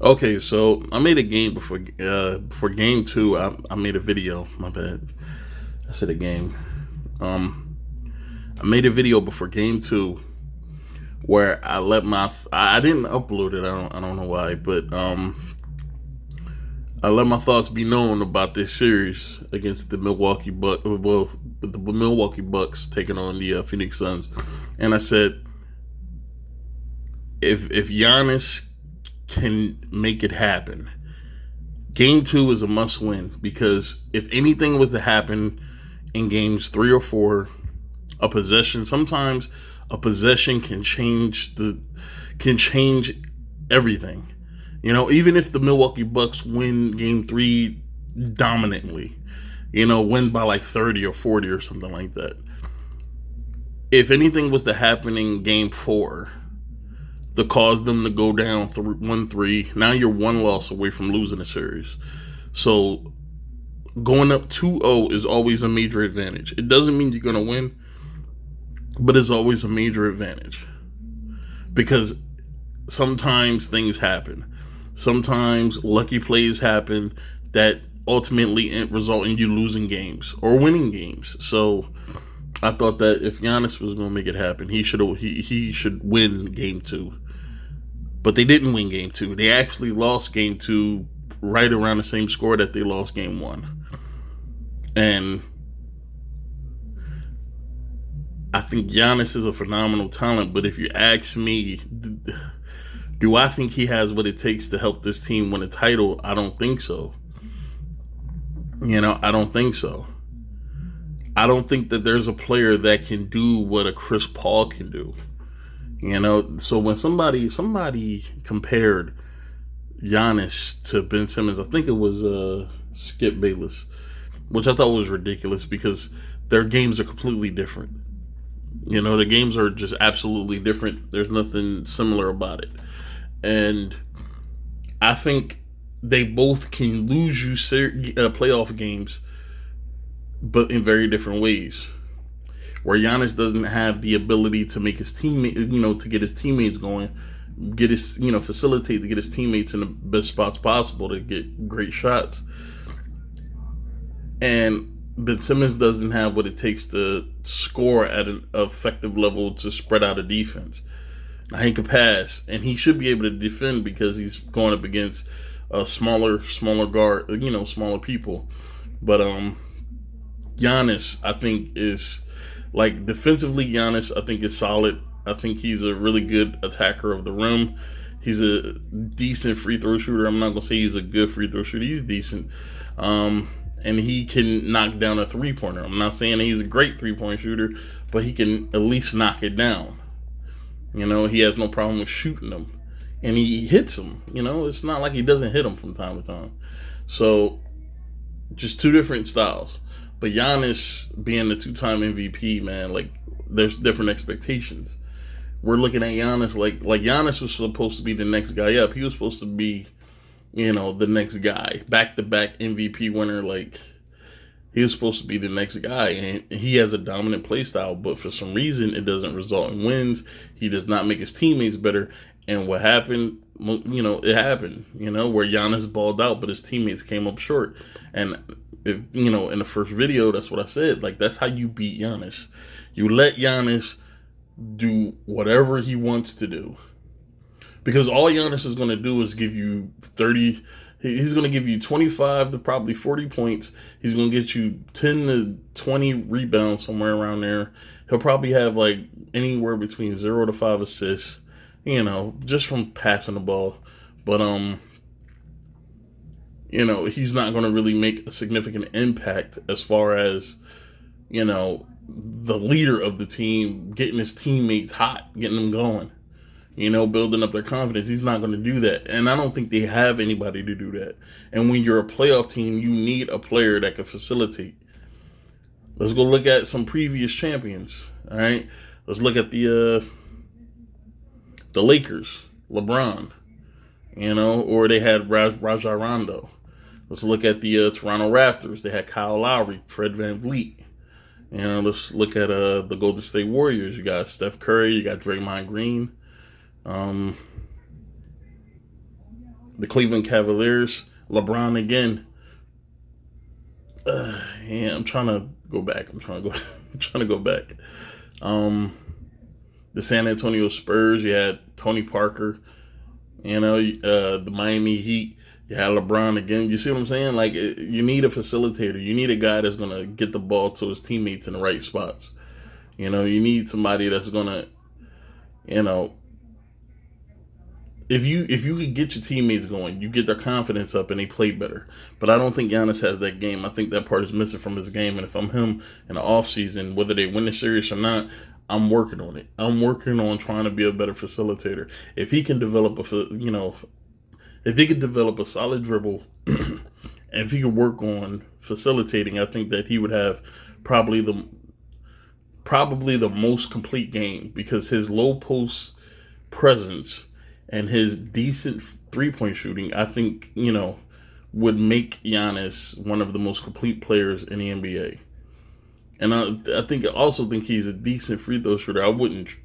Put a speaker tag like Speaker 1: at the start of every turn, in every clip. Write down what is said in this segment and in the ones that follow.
Speaker 1: Okay, so I made a game before game two. I made a video. My bad. I said a game. Um, I made a video before game two where I let my I didn't upload it. I don't know why, but I let my thoughts be known about this series against the Milwaukee Bucks. Well, with the Milwaukee Bucks taking on the Phoenix Suns, and I said if Giannis can make it happen, game two is a must win because if anything was to happen in games three or four, a possession sometimes a possession can change everything. You know, even if the Milwaukee Bucks win game three dominantly, win by like 30 or 40 or something like that. If anything was to happen in game four to cause them to go down 1-3, now you're one loss away from losing the series. So going up 2-0 is always a major advantage. It doesn't mean you're going to win, but it's always a major advantage because sometimes things happen. Sometimes lucky plays happen that ultimately result in you losing games or winning games. So I thought that if Giannis was going to make it happen, he should win game two. But they didn't win game two. They actually lost game two right around the same score that they lost game one. And I think Giannis is a phenomenal talent, but if you ask me, do I think he has what it takes to help this team win a title? I don't think so. I don't think so. I don't think that there's a player that can do what a Chris Paul can do. So when somebody compared Giannis to Ben Simmons, I think it was Skip Bayless, which I thought was ridiculous because their games are completely different. The games are just absolutely different. There's nothing similar about it. And I think they both can lose you playoff games, but in very different ways. Where Giannis doesn't have the ability to make his teammate, to get his teammates going, facilitate to get his teammates in the best spots possible to get great shots. And Ben Simmons doesn't have what it takes to score at an effective level to spread out a defense. Now, he can pass, and he should be able to defend because he's going up against a smaller guard, smaller people. But Giannis, I think, is like defensively. Giannis, I think, is solid. I think he's a really good attacker of the rim. He's a decent free throw shooter. I'm not gonna say he's a good free throw shooter. He's decent. And he can knock down a three-pointer. I'm not saying he's a great three-point shooter, but he can at least knock it down. He has no problem with shooting them. And he hits them. It's not like he doesn't hit them from time to time. So, just two different styles. But Giannis being the two-time MVP, man, like, there's different expectations. We're looking at Giannis like Giannis was supposed to be the next guy up. He was supposed to be, the next guy. Back-to-back MVP winner, like, he was supposed to be the next guy. And he has a dominant play style, but for some reason, it doesn't result in wins. He does not make his teammates better. And what happened, it happened, where Giannis balled out, but his teammates came up short. And, in the first video, that's what I said. Like, that's how you beat Giannis. You let Giannis do whatever he wants to do. Because all Giannis is going to do is give you 30. He's going to give you 25 to probably 40 points. He's going to get you 10 to 20 rebounds, somewhere around there. He'll probably have like anywhere between 0 to 5 assists, just from passing the ball. But, he's not going to really make a significant impact as far as, the leader of the team, getting his teammates hot, getting them going, building up their confidence. He's not going to do that. And I don't think they have anybody to do that. And when you're a playoff team, you need a player that can facilitate. Let's go look at some previous champions. All right. Let's look at the Lakers, LeBron, or they had Rajon Rondo. Let's look at the Toronto Raptors. They had Kyle Lowry, Fred VanVleet. Let's look at the Golden State Warriors. You got Steph Curry. You got Draymond Green. The Cleveland Cavaliers, LeBron again. Yeah, I'm trying to go back. I'm trying to go back. The San Antonio Spurs, you had Tony Parker. The Miami Heat, you had LeBron again. You see what I'm saying? Like, you need a facilitator. You need a guy that's going to get the ball to his teammates in the right spots. You need somebody that's going to, if you could get your teammates going, you get their confidence up and they play better. But I don't think Giannis has that game. I think that part is missing from his game. And if I'm him in the offseason, whether they win the series or not, I'm working on it. I'm working on trying to be a better facilitator. If he can develop if he could develop a solid dribble, and if he could work on facilitating, I think that he would have probably the most complete game, because his low post presence and his decent 3-point shooting, I think, would make Giannis one of the most complete players in the NBA. And I also think he's a decent free throw shooter. I wouldn't,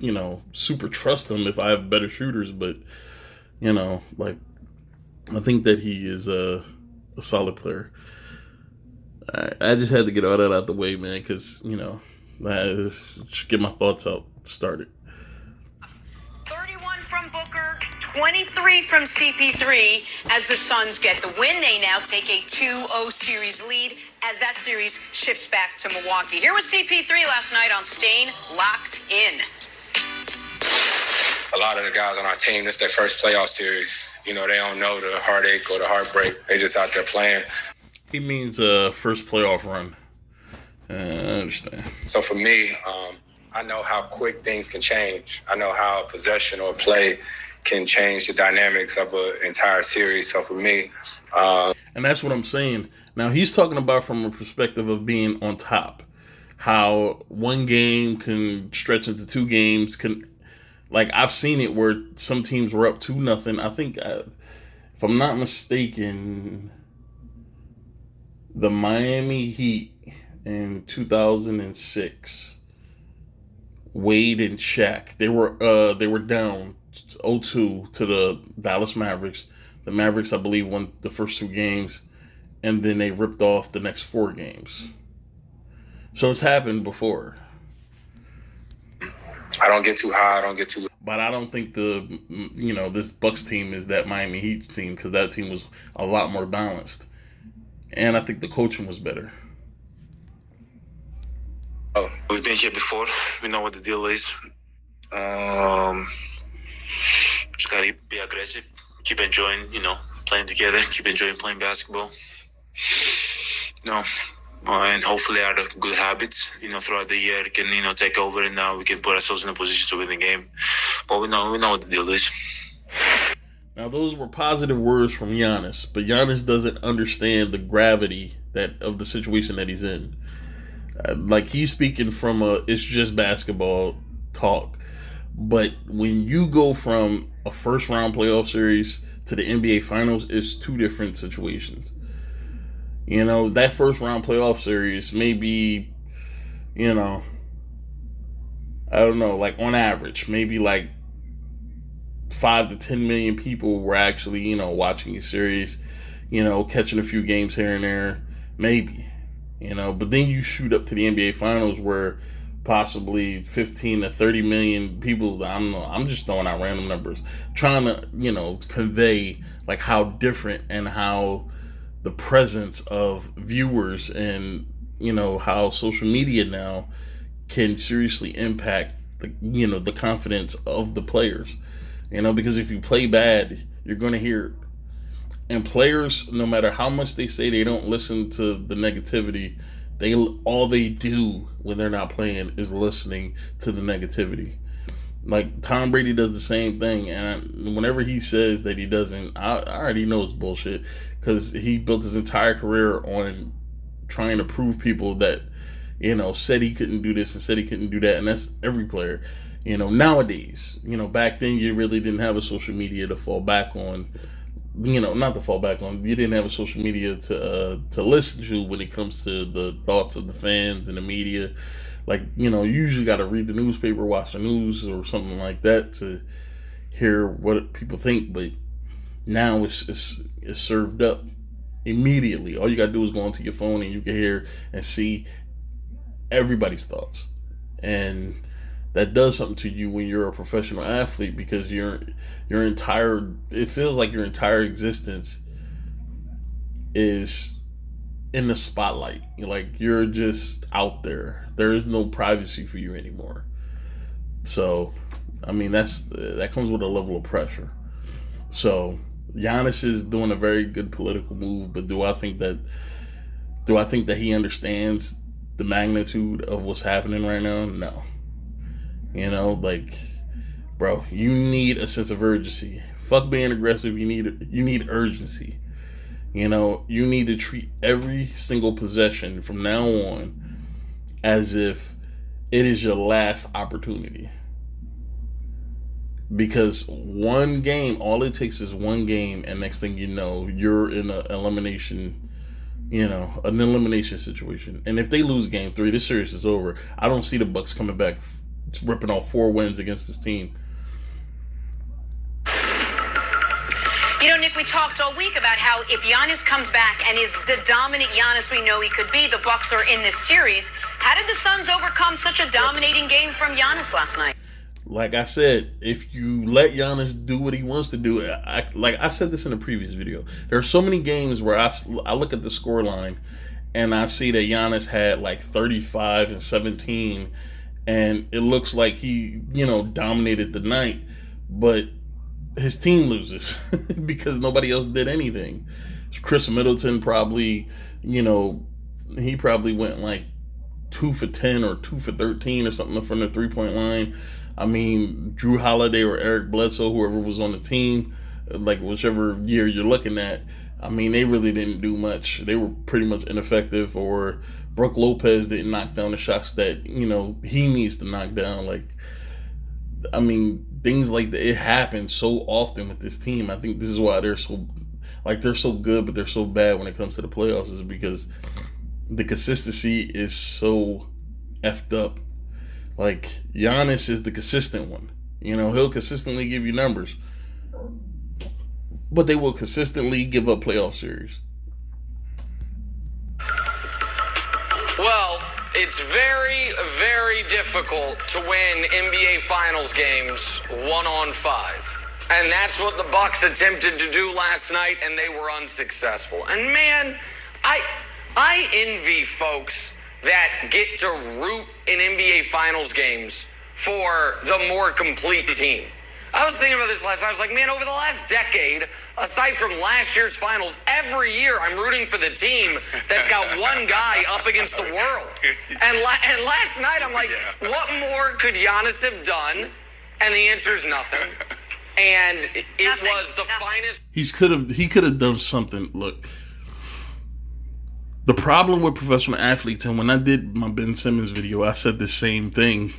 Speaker 1: super trust him if I have better shooters, but, I think that he is a solid player. I just had to get all that out the way, man, because, I just get my thoughts out started.
Speaker 2: 31 from Booker, 23 from CP3 as the Suns get the win. They now take a 2-0 series lead as that series shifts back to Milwaukee. Here was CP3 last night on Stain, Locked In.
Speaker 3: A lot of the guys on our team, this is their first playoff series. They don't know the heartache or the heartbreak. They just out there playing.
Speaker 1: He means first playoff run. I understand.
Speaker 3: So for me, I know how quick things can change. I know how possession or play can change the dynamics of an entire series. So for me...
Speaker 1: and that's what I'm saying. Now, he's talking about from a perspective of being on top. How one game can stretch into 2 games. I've seen it where some teams were up 2-0. I think, if I'm not mistaken, the Miami Heat in 2006, Wade and Shaq, they were down 0-2 to the Dallas Mavericks. The Mavericks, I believe, won the first 2 games, and then they ripped off the next 4 games. So it's happened before.
Speaker 3: I don't get too high. I don't get too...
Speaker 1: But I don't think this Bucks team is that Miami Heat team, because that team was a lot more balanced. And I think the coaching was better.
Speaker 4: Oh, we've been here before. We know what the deal is. Just gotta be aggressive. Keep enjoying, playing together. Keep enjoying playing basketball. And hopefully our good habits, throughout the year can, take over, and now we can put ourselves in a position to win the game. But we know what the deal is.
Speaker 1: Now, those were positive words from Giannis, but Giannis doesn't understand the gravity of the situation that he's in. He's speaking from it's just basketball talk. But when you go from a first round playoff series to the NBA Finals, it's 2 different situations. That first round playoff series may be, I don't know, on average, maybe 5 to 10 million people were actually, watching a series, catching a few games here and there, maybe, but then you shoot up to the NBA Finals where possibly 15 to 30 million people, I'm just throwing out random numbers, trying to, convey how different and how the presence of viewers and, how social media now can seriously impact the confidence of the players, because if you play bad, you're going to hear it. And players, no matter how much they say they don't listen to the negativity, all they do when they're not playing is listening to the negativity. Tom Brady does the same thing, and whenever he says that he doesn't, I already know it's bullshit, because he built his entire career on trying to prove people that, said he couldn't do this and said he couldn't do that, and that's every player. Nowadays, back then you really didn't have a social media to fall back on, not to fall back on, you didn't have a social media to listen to when it comes to the thoughts of the fans and the media. You usually got to read the newspaper, watch the news or something like that to hear what people think. But, Now it's served up immediately. All you gotta do is go onto your phone and you can hear and see everybody's thoughts, and that does something to you when you're a professional athlete, because it feels like your entire existence is in the spotlight. You're just out there. There is no privacy for you anymore. So, I mean, that comes with a level of pressure. So, Giannis is doing a very good political move, but do I think that he understands the magnitude of what's happening right now? No. Bro, you need a sense of urgency. Fuck being aggressive. You need urgency. You need to treat every single possession from now on as if it is your last opportunity. Because one game, all it takes is one game, and next thing you know, you're in an elimination situation. And if they lose game 3, this series is over. I don't see the Bucks coming back ripping off 4 wins against this team.
Speaker 2: Nick, we talked all week about how if Giannis comes back and is the dominant Giannis we know he could be, the Bucks are in this series. How did the Suns overcome such a dominating game from Giannis last night?
Speaker 1: Like I said, if you let Giannis do what he wants to do, I said this in a previous video, there are so many games where I look at the scoreline and I see that Giannis had 35 and 17, and it looks like he, dominated the night, but his team loses because nobody else did anything. Chris Middleton probably, he probably went 2 for 10 or 2 for 13 or something from the 3-point line. I mean, Drew Holiday or Eric Bledsoe, whoever was on the team, whichever year you're looking at, I mean, they really didn't do much. They were pretty much ineffective. Or Brook Lopez didn't knock down the shots that, he needs to knock down. I mean, things like that, it happens so often with this team. I think this is why they're so good, but they're so bad when it comes to the playoffs, is because the consistency is so effed up. Giannis is the consistent one. He'll consistently give you numbers, but they will consistently give up playoff series.
Speaker 5: Well, it's very, very difficult to win NBA Finals games 1-on-5. And that's what the Bucks attempted to do last night, and they were unsuccessful. And man, I envy folks that get to root in NBA Finals games for the more complete team. I was thinking about this last night. I was like, man, over the last decade, aside from last year's finals, every year I'm rooting for the team that's got one guy up against the world. And last night I'm like, what more could Giannis have done? And the answer's nothing. And it was the finest.
Speaker 1: He could have done something. Look, the problem with professional athletes, and when I did my Ben Simmons video, I said the same thing.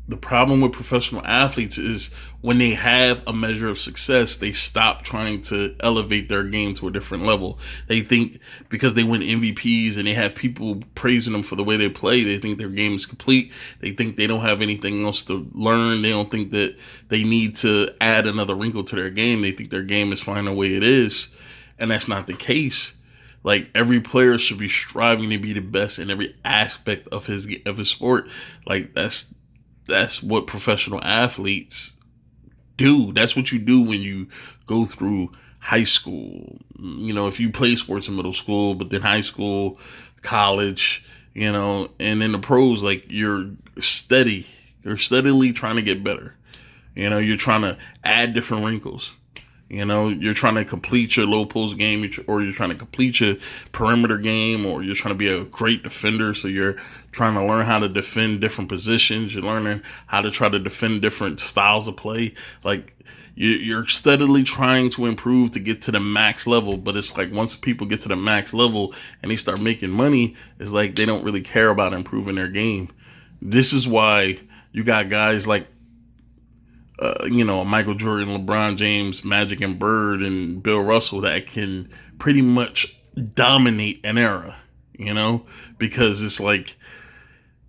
Speaker 1: The problem with professional athletes is when they have a measure of success, they stop trying to elevate their game to a different level. They think because they win MVPs and they have people praising them for the way they play, they think their game is complete. They think they don't have anything else to learn. They don't think that they need to add another wrinkle to their game. They think their game is fine the way it is. And that's not the case. Every player should be striving to be the best in every aspect of his sport. That's what professional athletes do. That's what you do when you go through high school. If you play sports in middle school, but then high school, college, and in the pros, you're steadily trying to get better. You're trying to add different wrinkles. You're trying to complete your low post game, or you're trying to complete your perimeter game, or you're trying to be a great defender. So you're trying to learn how to defend different positions. You're learning how to try to defend different styles of play. You're steadily trying to improve to get to the max level. But it's once people get to the max level and they start making money, it's they don't really care about improving their game. This is why you got guys like Michael Jordan, LeBron James, Magic and Bird, and Bill Russell that can pretty much dominate an era, because it's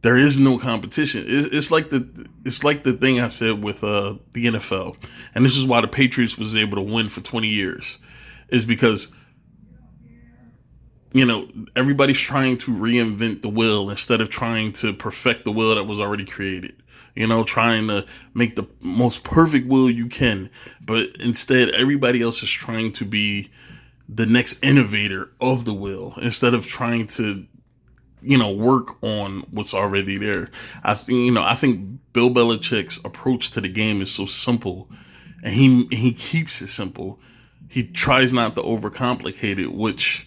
Speaker 1: there is no competition. It's like the thing I said with the NFL, and this is why the Patriots was able to win for 20 years, is because everybody's trying to reinvent the wheel instead of trying to perfect the wheel that was already created. Trying to make the most perfect wheel you can, but instead everybody else is trying to be the next innovator of the wheel instead of trying to work on what's already there. I think Bill Belichick's approach to the game is so simple, and he keeps it simple. He tries not to overcomplicate it, which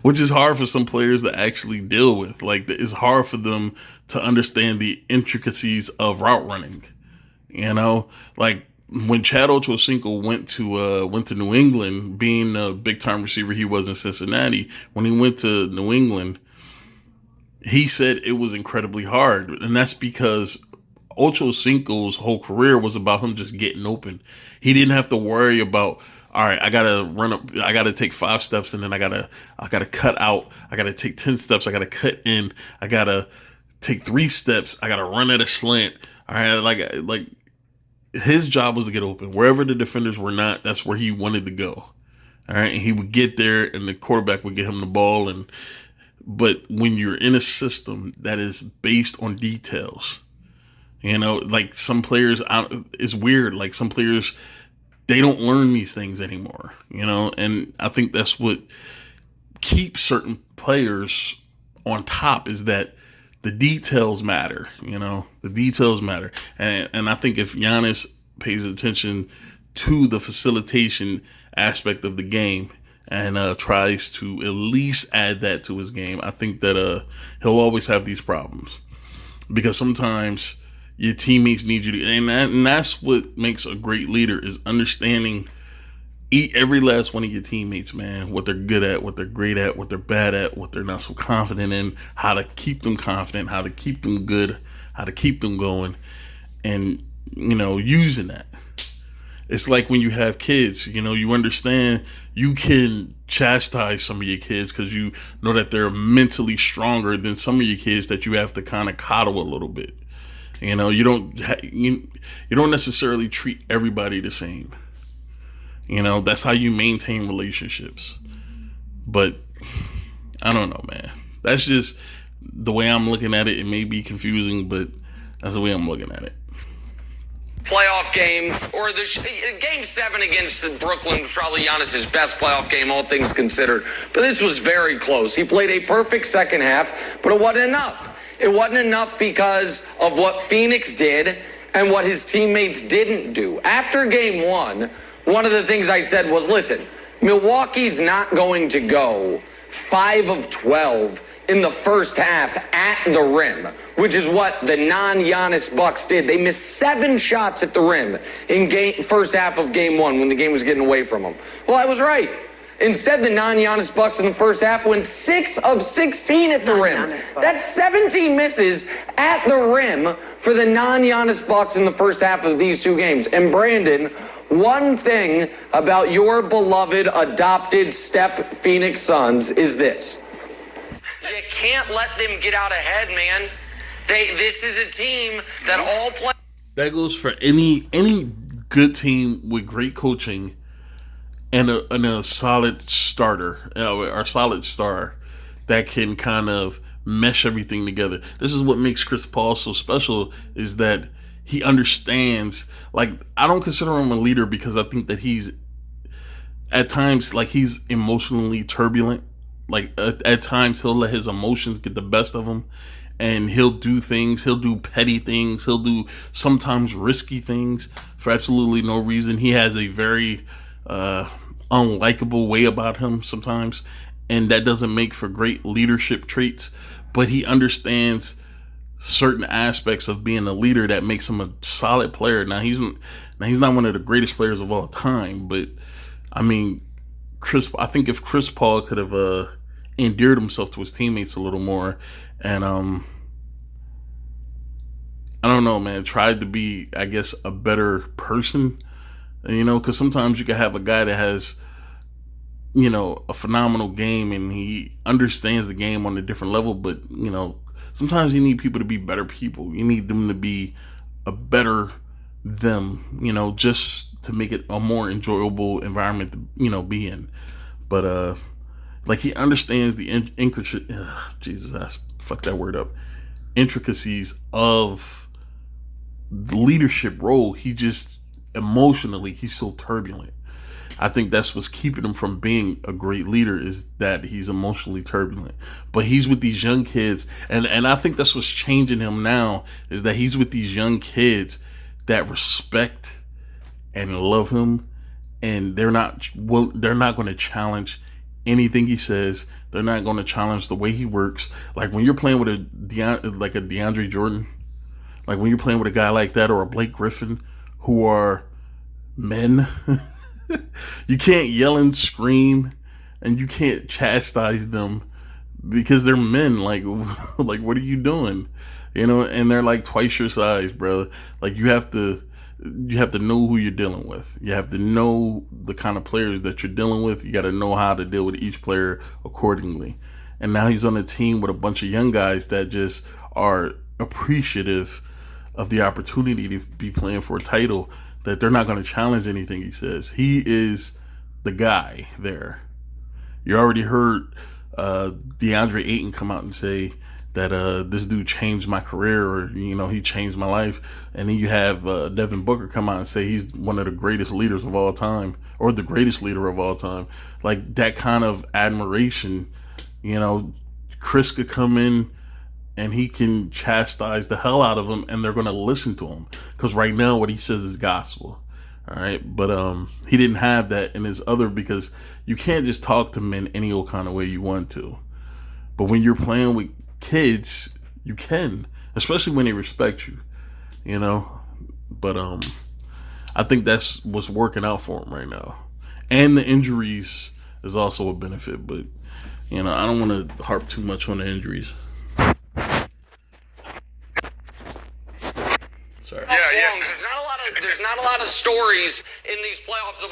Speaker 1: is hard for some players to actually deal with. Like, it's hard for them to understand the intricacies of route running. Like when Chad Ochocinco went to New England, being a big time receiver he was in Cincinnati, when he went to New England, he said it was incredibly hard, and that's because Ochocinco's whole career was about him just getting open. He didn't have to worry about, all right, I gotta run up, I gotta take 5 steps, and then I gotta cut out, I gotta take 10 steps, I gotta cut in, I gotta take 3 steps, I gotta run at a slant. All right, like his job was to get open. Wherever the defenders were not, that's where he wanted to go. All right, and he would get there, and the quarterback would get him the ball. But when you're in a system that is based on details, like some players, it's weird. Like some players, they don't learn these things anymore. And I think that's what keeps certain players on top, is that the details matter. The details matter. And I think if Giannis pays attention to the facilitation aspect of the game and tries to at least add that to his game, I think that he'll always have these problems, because sometimes your teammates need you to, and that's what makes a great leader, is understanding every last one of your teammates, man, what they're good at, what they're great at, what they're bad at, what they're not so confident in, how to keep them confident, how to keep them good, how to keep them going, and, using that. It's like when you have kids, you understand you can chastise some of your kids because you know that they're mentally stronger than some of your kids that you have to kind of coddle a little bit. You don't necessarily treat everybody the same. That's how you maintain relationships. But I don't know, man. That's just the way I'm looking at it. It may be confusing, but that's the way I'm looking at it.
Speaker 5: Playoff game, or game 7 against Brooklyn was probably Giannis's best playoff game, all things considered. But this was very close. He played a perfect second half, but it wasn't enough. It wasn't enough because of what Phoenix did and what his teammates didn't do. After game 1, one of the things I said was, listen, Milwaukee's not going to go 5 of 12 in the first half at the rim, which is what the non-Giannis Bucks did. They missed 7 shots at the rim in first half of game 1 when the game was getting away from them. Well, I was right. Instead, the non-Giannis Bucks in the first half went 6 of 16 at the rim. That's 17 misses at the rim for the non-Giannis Bucks in the first half of these 2 games. And Brandon, one thing about your beloved adopted step Phoenix Suns is this.
Speaker 2: You can't let them get out ahead, man. This is a team that all play.
Speaker 1: That goes for any good team with great coaching and a solid starter or solid star that can kind of mesh everything together. This is what makes Chris Paul so special, is that he understands. Like, I don't consider him a leader because I think that he's at times, like, he's emotionally turbulent. Like, at times he'll let his emotions get the best of him, and he'll do things. He'll do petty things. He'll do sometimes risky things for absolutely no reason. He has a very unlikable way about him sometimes, and that doesn't make for great leadership traits. But he understands certain aspects of being a leader that makes him a solid player. Now he's not one of the greatest players of all time, but I mean, I think if Chris Paul could have endeared himself to his teammates a little more, and I don't know, man, tried to be, I guess, a better person, because sometimes you can have a guy that has a phenomenal game, and he understands the game on a different level. But sometimes you need people to be better people. You need them to be a better them, just to make it a more enjoyable environment to be in. But like, he understands the Jesus, I fucked that word up. Intricacies of the leadership role. He just emotionally, he's so turbulent. I think that's what's keeping him from being a great leader, is that he's emotionally turbulent. But he's with these young kids, and I think that's what's changing him now, is that he's with these young kids that respect and love him, and they're not going to challenge anything he says. They're not going to challenge the way he works. Like, when you're playing with a DeAndre Jordan, like when you're playing with a guy like that, or a Blake Griffin, who are men, you can't yell and scream, and you can't chastise them, because they're men. Like what are you doing? And they're like twice your size, bro. Like, you have to know who you're dealing with. You have to know the kind of players that you're dealing with. You got to know how to deal with each player accordingly. And now he's on a team with a bunch of young guys that just are appreciative of the opportunity to be playing for a title, that they're not going to challenge anything he says. He is the guy there. You already heard DeAndre Ayton come out and say that this dude changed my career, or he changed my life. And then you have Devin Booker come out and say he's one of the greatest leaders of all time, or the greatest leader of all time. Like, that kind of admiration. Chris could come in and he can chastise the hell out of them, and they're going to listen to him, because right now what he says is gospel. All right, but he didn't have that in his other, because you can't just talk to men any old kind of way you want to. But when you're playing with kids, you can, especially when they respect you, But I think that's what's working out for him right now. And the injuries is also a benefit, but I don't want to harp too much on the injuries. Sorry.
Speaker 5: Yeah. There's not a lot of stories in these playoffs of,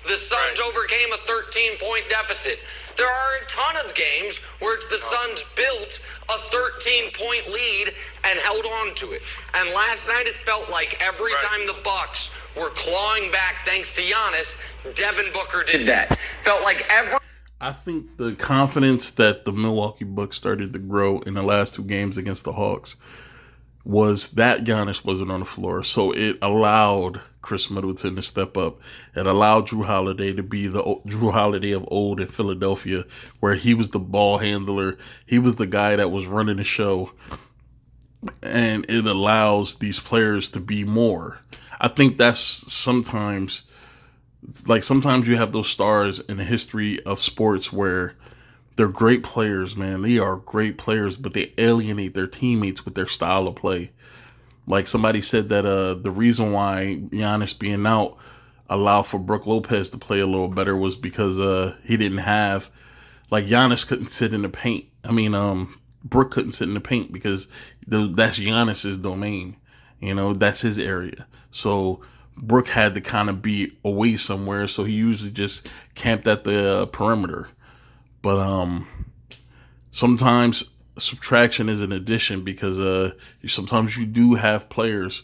Speaker 5: the Suns overcame a 13-point deficit. There are a ton of games where the Suns built a 13-point lead and held on to it. And last night it felt like every time the Bucks were clawing back thanks to Giannis, Devin Booker did that. Felt like
Speaker 1: I think the confidence that the Milwaukee Bucks started to grow in the last two games against the Hawks was that Giannis wasn't on the floor. So it allowed Chris Middleton to step up. It allowed Drew Holiday to be the Drew Holiday of old in Philadelphia, where he was the ball handler. He was the guy that was running the show. And it allows these players to be more. I think that's sometimes you have those stars in the history of sports where they're great players, man. They are great players, but they alienate their teammates with their style of play. Like, somebody said that the reason why Giannis being out allowed for Brook Lopez to play a little better was because he didn't have, like, Giannis couldn't sit in the paint. Brook couldn't sit in the paint because that's Giannis's domain. That's his area. So Brook had to kind of be away somewhere, so he usually just camped at the perimeter. But sometimes subtraction is an addition, because sometimes you do have players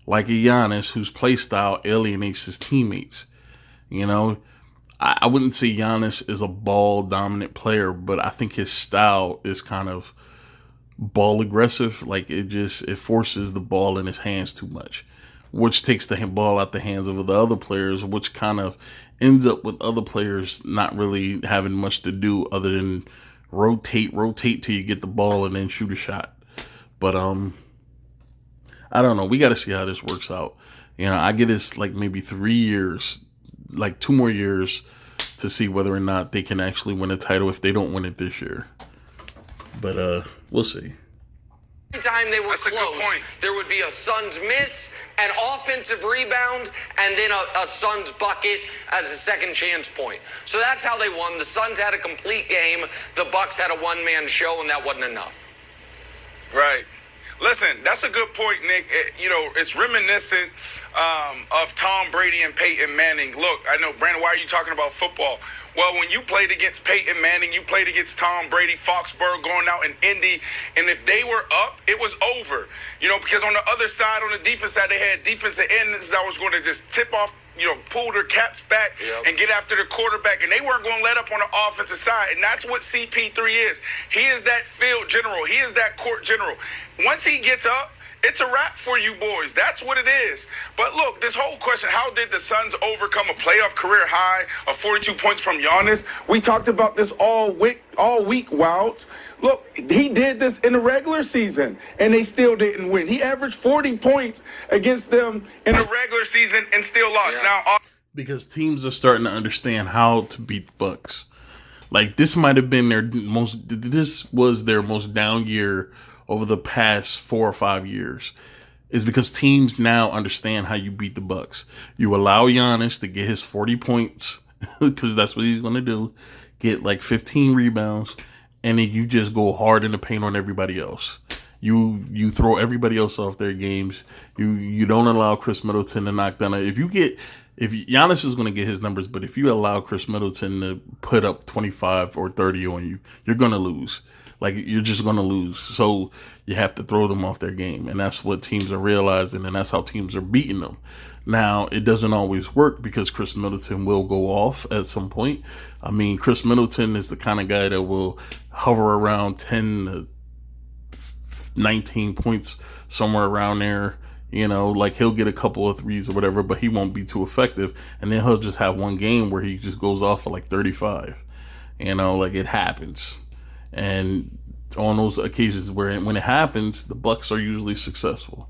Speaker 1: like a Giannis whose play style alienates his teammates. I wouldn't say Giannis is a ball dominant player, but I think his style is kind of ball aggressive. Like, it forces the ball in his hands too much, which takes the ball out the hands of the other players, which kind of ends up with other players not really having much to do other than rotate till you get the ball and then shoot a shot. But I don't know. We got to see how this works out. I get this like maybe 3 years, like 2 more years, to see whether or not they can actually win a title if they don't win it this year. But we'll see.
Speaker 5: Every time they were close, there would be a Suns miss, an offensive rebound, and then a Suns bucket as a second chance point. So that's how they won. The Suns had a complete game. The Bucks had a one-man show, and that wasn't enough.
Speaker 6: Right. Listen, that's a good point, Nick. It's reminiscent of Tom Brady and Peyton Manning. Look, I know, Brandon, why are you talking about football? Well, when you played against Peyton Manning, you played against Tom Brady, Foxborough, going out in Indy, and if they were up, it was over. You know, because on the other side, on the defense side, they had defensive ends that was going to just tip off, you know, pull their caps back and get after the quarterback, and they weren't going to let up on the offensive side, and that's what CP3 is. He is that field general. He is that court general. Once he gets up, it's a wrap for you boys. That's what it is. But look, this whole question, how did the Suns overcome a playoff career high of 42 points from Giannis? We talked about this all week, Wilds. Look, he did this in the regular season, and they still didn't win. He averaged 40 points against them in the regular season and still lost.
Speaker 1: Yeah. Now, because teams are starting to understand how to beat the Bucks. Like, this might have been this was their most down year over the past 4 or 5 years, is because teams now understand how you beat the Bucks. You allow Giannis to get his 40 points because that's what he's going to do, get like 15 rebounds, and then you just go hard in the paint on everybody else. You throw everybody else off their games. You don't allow Chris Middleton to knock down. If Giannis is going to get his numbers, but if you allow Chris Middleton to put up 25 or 30 on you, you're going to lose. Like, you're just going to lose. So you have to throw them off their game. And that's what teams are realizing, and that's how teams are beating them. Now, it doesn't always work because Chris Middleton will go off at some point. I mean, Chris Middleton is the kind of guy that will hover around 10 to 19 points, somewhere around there. You know, like, he'll get a couple of threes or whatever, but he won't be too effective. And then he'll just have one game where he just goes off for like 35. You know, like, it happens. And on those occasions when it happens, the Bucks are usually successful.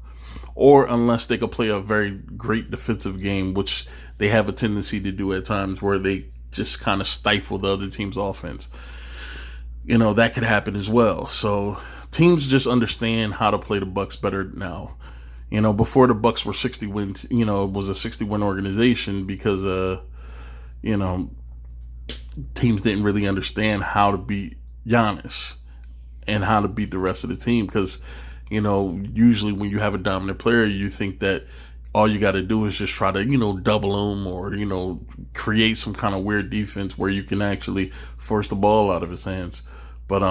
Speaker 1: Or unless they could play a very great defensive game, which they have a tendency to do at times, where they just kind of stifle the other team's offense. You know, that could happen as well. So teams just understand how to play the Bucks better now. You know, before the Bucks were 60 wins, you know, it was a 60-win organization because, you know, teams didn't really understand how to beat Giannis and how to beat the rest of the team, because, you know, usually when you have a dominant player, you think that all you got to do is just try to, you know, double him or, you know, create some kind of weird defense where you can actually force the ball out of his hands. But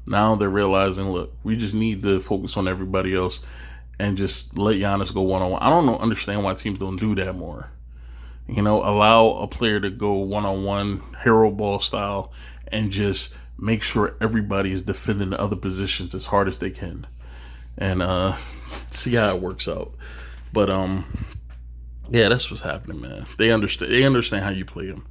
Speaker 1: now they're realizing, look, we just need to focus on everybody else and just let Giannis go one-on-one. I don't understand why teams don't do that more. You know, allow a player to go one-on-one, hero ball style, and just make sure everybody is defending the other positions as hard as they can, and see how it works out. But yeah, that's what's happening, man. They understand how you play them.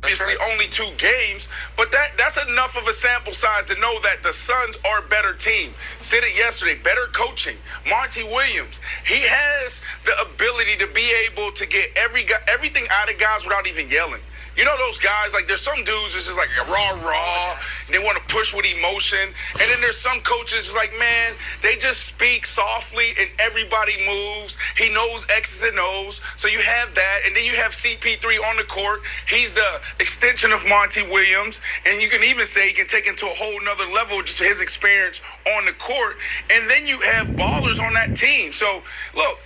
Speaker 6: Obviously, only 2 games, but that's enough of a sample size to know that the Suns are a better team. Said it yesterday, better coaching. Monty Williams, he has the ability to be able to get everything out of guys without even yelling. You know those guys, like, there's some dudes that's just like raw, and they want to push with emotion. And then there's some coaches just like, man, they just speak softly and everybody moves. He knows X's and O's. So you have that. And then you have CP3 on the court. He's the extension of Monty Williams. And you can even say he can take it to a whole nother level, just his experience on the court. And then you have ballers on that team. So, look,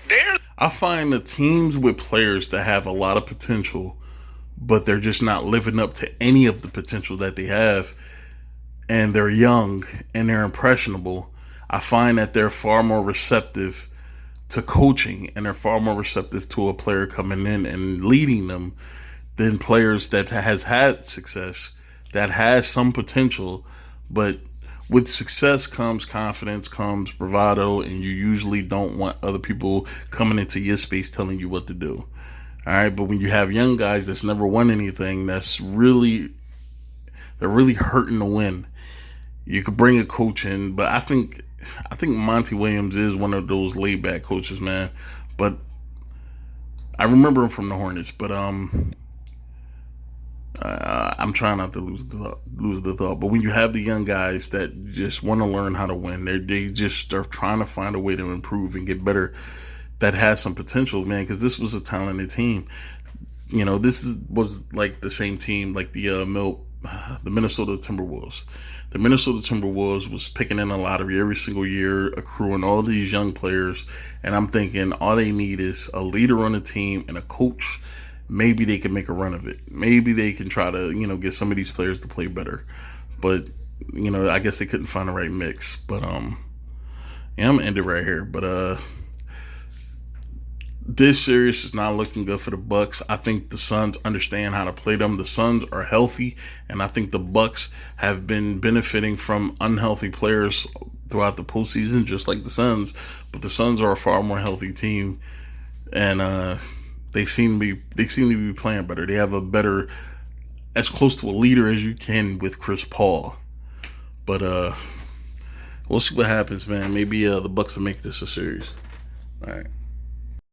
Speaker 1: I find the teams with players that have a lot of potential, but they're just not living up to any of the potential that they have, and they're young and they're impressionable, I find that they're far more receptive to coaching and they're far more receptive to a player coming in and leading them than players that has had success, that has some potential, but with success comes confidence, comes bravado, and you usually don't want other people coming into your space telling you what to do. All right, but when you have young guys that's never won anything, they're really hurting to win. You could bring a coach in, but I think Monty Williams is one of those laid back coaches, man. But I remember him from the Hornets, but I'm trying not to lose the thought. But when you have the young guys that just want to learn how to win, they just are trying to find a way to improve and get better, that has some potential, man, because this was a talented team. You know, was like the same team like the Minnesota Timberwolves. the Minnesota Timberwolves was picking in a lottery every single year, accruing all these young players. And I'm thinking all they need is a leader on the team and a coach. Maybe they can make a run of it. Maybe they can try to, get some of these players to play better. But, I guess they couldn't find the right mix. But, yeah, I'm going to end it right here. But, this series is not looking good for the Bucks. I think the Suns understand how to play them. The Suns are healthy, and I think the Bucks have been benefiting from unhealthy players throughout the postseason, just like the Suns. But the Suns are a far more healthy team, and they seem to be playing better. They have a better, as close to a leader as you can with Chris Paul. But we'll see what happens, man. Maybe the Bucks will make this a series. All right.